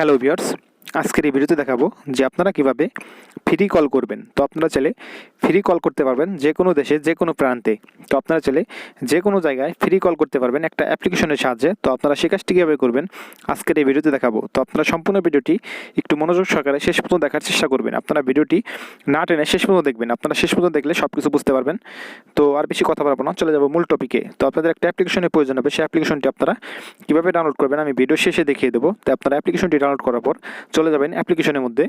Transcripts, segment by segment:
Hello viewers, আজকের এই ভিডিওতে দেখাবো যে আপনারা কিভাবে ফ্রি কল করবেন। তো আপনারা চাইলে ফ্রি কল করতে পারবেন যে কোনো দেশে যে কোনো প্রান্তে। তো আপনারা চাইলে যে কোনো জায়গায় ফ্রি কল করতে পারবেন একটা অ্যাপ্লিকেশনের সাহায্যে। তো আপনারা সে কাজটি কীভাবে করবেন আজকের এই ভিডিওতে দেখাবো। তো আপনারা সম্পূর্ণ ভিডিওটি একটু মনোযোগ সহকারে শেষ পর্যন্ত দেখার চেষ্টা করবেন। আপনারা ভিডিওটি না টেনে শেষ পর্যন্ত দেখবেন। আপনারা শেষ পর্যন্ত দেখলে সব কিছু বুঝতে পারবেন। তো আর বেশি কথা বলবো না, চলে যাবো মূল টপিকে। তো আপনাদের একটা অ্যাপ্লিকেশনের প্রয়োজন হবে, সেই অ্যাপ্লিকেশনটি আপনারা কীভাবে ডাউনলোড করবেন আমি ভিডিও শেষে দেখিয়ে দেবো। তো আপনারা অ্যাপ্লিকেশনটি ডাউনলোড করার পর চলে যাবেন অ্যাপ্লিকেশনের মধ্যে।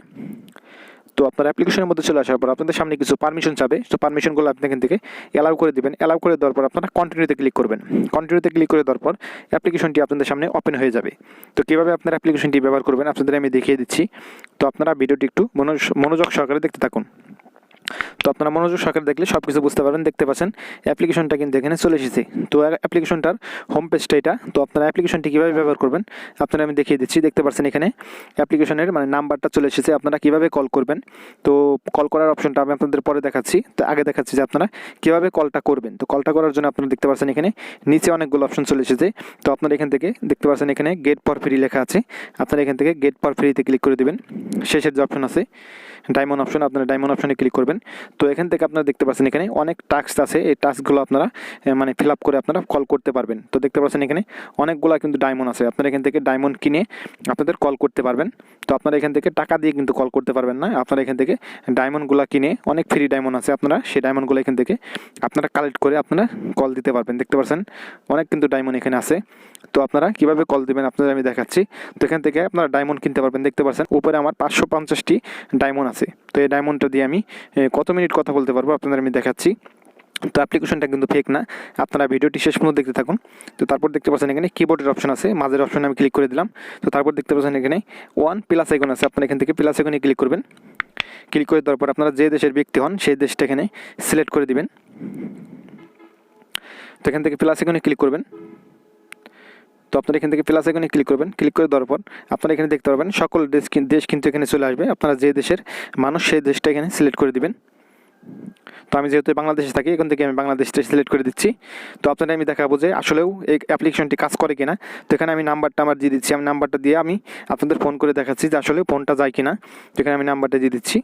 তো আপনার অ্যাপ্লিকেশনের মধ্যে চলে আসার পর আপনাদের সামনে কিছু পারমিশন চাবে। তো পারমিশনগুলো আপনি এখান থেকে অ্যালাউ করে দিবেন। অ্যালাউ করে দেওয়ার পর আপনারা কন্টিনিউতে ক্লিক করবেন। কন্টিনিউতে ক্লিক করে দেওয়ার পর অ্যাপ্লিকেশনটি আপনাদের সামনে ওপেন হয়ে যাবে। তো কীভাবে আপনার অ্যাপ্লিকেশনটি ব্যবহার করবেন আপনাদের আমি দেখিয়ে দিচ্ছি। তো আপনারা ভিডিওটি একটু মনোযোগ সহকারে দেখতে থাকুন। তো আপনারা মনোযোগ সহকারে দেখলে সব কিছু বুঝতে পারবেন। দেখতে পাচ্ছেন অ্যাপ্লিকেশনটা কিন্তু এখানে চলে এসেছে। তো অ্যাপ্লিকেশনটার হোম পেজটা এটা। তো আপনারা অ্যাপ্লিকেশনটি কীভাবে ব্যবহার করবেন আপনারা আমি দেখিয়ে দিচ্ছি। দেখতে পাচ্ছেন এখানে অ্যাপ্লিকেশনের নাম্বারটা চলে এসেছে। আপনারা কীভাবে কল করবেন, তো কল করার অপশনটা আমি আপনাদের পরে দেখাচ্ছি। তো আগে দেখাচ্ছি যে আপনারা কীভাবে কলটা করবেন। তো কলটা করার জন্য আপনারা দেখতে পাচ্ছেন এখানে নিচে অনেকগুলো অপশন চলে এসেছে। তো আপনারা এখান থেকে দেখতে পাচ্ছেন এখানে গেট ফর ফ্রি লেখা আছে। আপনারা এখান থেকে গেট ফর ফ্রিতে ক্লিক করে দেবেন। শেষের যে অপশন আছে ডায়মন্ড অপশন, আপনারা ডায়মন্ড অপশনে ক্লিক করবেন। তো এখান থেকে আপনারা দেখতে পাচ্ছেন এখানে অনেক টাস্ক আছে। এই টাস্কগুলো আপনারা ফিল আপ করে আপনারা কল করতে পারবেন। তো দেখতে পাচ্ছেন এখানে অনেকগুলো কিন্তু ডায়মন্ড আছে। আপনারা এখান থেকে ডায়মন্ড কিনে আপনাদের কল করতে পারবেন। তো আপনারা এখান থেকে টাকা দিয়ে কিন্তু কল করতে পারবেন না। আপনারা এখান থেকে ডায়মন্ডগুলো কিনে অনেক ফ্রি ডায়মন্ড আছে, আপনারা সেই ডায়মন্ডগুলো এখান থেকে আপনারা কালেক্ট করে আপনারা কল দিতে পারবেন। দেখতে পাচ্ছেন অনেক কিন্তু ডায়মন্ড এখানে আছে। তো আপনারা কীভাবে কল দেবেন আপনাদের আমি দেখাচ্ছি। তো এখান থেকে আপনারা ডায়মন্ড কিনতে পারবেন। দেখতে পাচ্ছেন উপরে আমার 550টি ডায়মন্ড আছে। তো এই ডায়মন্ডটা দিয়ে আমি কত মিনিট কথা বলতে পারবো আপনাদের আমি দেখাচ্ছি। তো অ্যাপ্লিকেশনটা কিন্তু ফেক না, আপনারা ভিডিওটি শেষ পর্যন্ত দেখতে থাকুন। তো তারপর দেখতে পাচ্ছেন এখানে কিবোর্ডের অপশন আছে, মাঝের অপশনে আমি ক্লিক করে দিলাম। তো তারপর দেখতে পাচ্ছেন এখানে ওয়ান প্লাস আইকন আছে। আপনারা এখান থেকে প্লাস আইকনে ক্লিক করবেন। ক্লিক করে দেওয়ার পর আপনারা যে দেশের ব্যক্তি হন সেই দেশটা এখানে সিলেক্ট করে দিবেন। তো এখান থেকে প্লাস আইকনে ক্লিক করবেন। তো আপনারা এখান থেকে প্লাস আইকনে ক্লিক করবেন। ক্লিক করে দেওয়ার পর আপনারা এখানে দেখতে পারবেন সকল দেশ কিন্তু এখানে চলে আসবে। আপনারা যে দেশের মানুষ সেই দেশটা এখানে সিলেক্ট করে দিবেন। তো আমি যেহেতু বাংলাদেশে থাকি এখান থেকে আমি বাংলাদেশটা সিলেক্ট করে দিচ্ছি। তো আপনাদের আমি দেখাবো যে আসলেও এই অ্যাপ্লিকেশনটি কাজ করে কিনা। তো এখানে আমি নাম্বারটা আমার দিয়ে দিচ্ছি। আমি নাম্বারটা দিয়ে আমি আপনাদের ফোন করে দেখাচ্ছি যে আসলে ফোনটা যায় কিনা। তো এখানে আমি নাম্বারটা দিয়ে দিচ্ছি।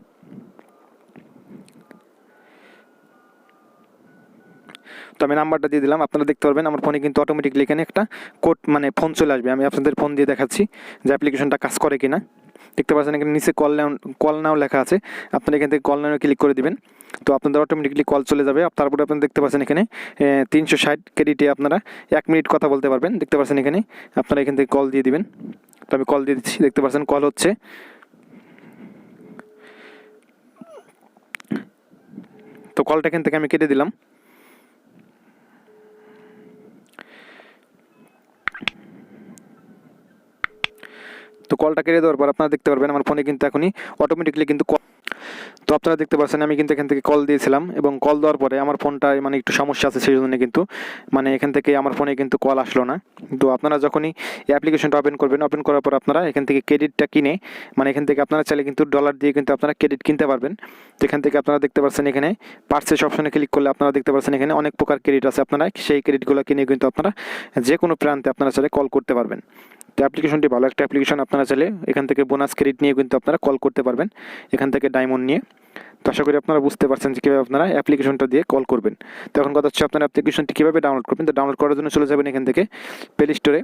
তো আমি নাম্বারটা দিয়ে দিলাম। আপনারা দেখতে পারবেন আমার ফোনে কিন্তু অটোমেটিকলি এখানে একটা কোড ফোন চলে আসবে। আমি আপনাদের ফোন দিয়ে দেখাচ্ছি যে অ্যাপ্লিকেশনটা কাজ করে কিনা। দেখতে পাচ্ছেন এখানে নিচে কল নাও লেখা আছে। আপনারা এখান থেকে কল নাও ক্লিক করে দিবেন। তো আপনাদের অটোমেটিকলি কল চলে যাবে। তারপরে আপনারা দেখতে পাচ্ছেন এখানে 360 ক্রেডিটে আপনারা 1 মিনিট কথা বলতে পারবেন। দেখতে পাচ্ছেন এখানে আপনারা এখান থেকে কল দিয়ে দিবেন। তো আমি কল দিয়ে দিচ্ছি। দেখতে পাচ্ছেন কল হচ্ছে। তো কলটা এখান থেকে আমি কেটে দিলাম। তো কলটা কেটে দেওয়ার পর আপনারা দেখতে পারবেন আমার ফোনে কিন্তু এখনই অটোমেটিকলি কিন্তু তো আপনারা দেখতে পাচ্ছেন আমি কিন্তু এখান থেকে কল দিয়েছিলাম এবং কল দেওয়ার পরে আমার ফোনটা একটু সমস্যা আছে, সেই জন্য কিন্তু এখান থেকে আমার ফোনে কিন্তু কল আসলো না। তো আপনারা যখনই এই অ্যাপ্লিকেশনটা ওপেন করবেন, ওপেন করার পর আপনারা এখান থেকে ক্রেডিটটা কিনে এখান থেকে আপনারা চাইলে কিন্তু ডলার দিয়ে কিন্তু আপনারা ক্রেডিট কিনতে পারবেন। তো এখান থেকে আপনারা দেখতে পাচ্ছেন এখানে পারচেজ অপশনে ক্লিক করলে আপনারা দেখতে পাচ্ছেন এখানে অনেক প্রকার ক্রেডিট আছে। আপনারা সেই ক্রেডিটগুলো কিনে কিন্তু আপনারা যে কোনো প্রান্তে আপনারা চাইলে কল করতে পারবেন। তো অ্যাপ্লিকেশনটি ভালো একটা অ্যাপ্লিকেশন। আপনারা চাইলে এখান থেকে বোনাস ক্রেডিট নিয়ে কিন্তু আপনারা কল করতে পারবেন এখান থেকে ডায়মন্ড নিয়ে। তো আশা করি আপনারা বুঝতে পারছেন যে কীভাবে আপনারা অ্যাপ্লিকেশনটা দিয়ে কল করবেন। তো এখন কথা হচ্ছে আপনারা অ্যাপ্লিকেশনটি কীভাবে ডাউনলোড করবেন। তো ডাউনলোড করার জন্য চলে যাবেন এখান থেকে প্লে স্টোরে।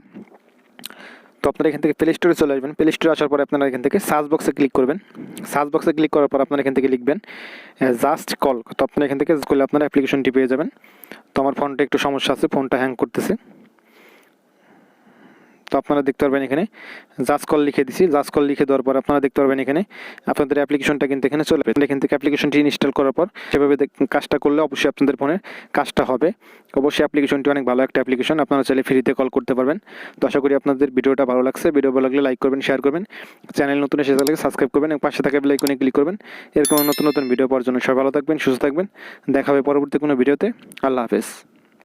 তো আপনারা এখান থেকে প্লে স্টোরে চলে আসবেন। প্লে স্টোরে আসার পরে আপনারা এখান থেকে সার্চ বক্সে ক্লিক করবেন। সার্চ বক্সে ক্লিক করার পর আপনারা এখান থেকে লিখবেন জাস্ট কল। তো আপনারা এখান থেকে করলে আপনারা অ্যাপ্লিকেশনটি পেয়ে যাবেন। তো আমার ফোনটা একটু সমস্যা আছে, ফোনটা হ্যাং করতেছে। তো আপনারা দেখতে পারবেন এখানে জাসকল লিখে দিছি। জাসকল লিখে দেওয়ার পর আপনারা দেখতে পারবেন এখানে আপনাদের অ্যাপ্লিকেশনটা কিন্তু এখানে চলে আসবে। এখান থেকে অ্যাপ্লিকেশনটি ইনস্টল করার পর সেভাবে কাজটা করলে অবশ্যই আপনাদের ফোনে কাজটা হবে। অবশ্যই অ্যাপ্লিকেশনটি অনেক ভালো একটা অ্যাপ্লিকেশন। আপনারা চাইলে ফ্রিতে কল করতে পারবেন। তো আশা করি আপনাদের ভিডিওটা ভালো লাগছে। ভিডিও ভালো লাগলে লাইক করবেন, শেয়ার করবেন, চ্যানেল নতুন এসে থাকলে সাবস্ক্রাইব করবেন এবং পাশে থাকা বেল আইকনে ক্লিক করবেন। এরকম নতুন নতুন ভিডিও পাওয়ার জন্য সবাই ভালো থাকবেন, সুস্থ থাকবেন। দেখা হবে পরবর্তী কোনো ভিডিওতে। আল্লাহ হাফেজ।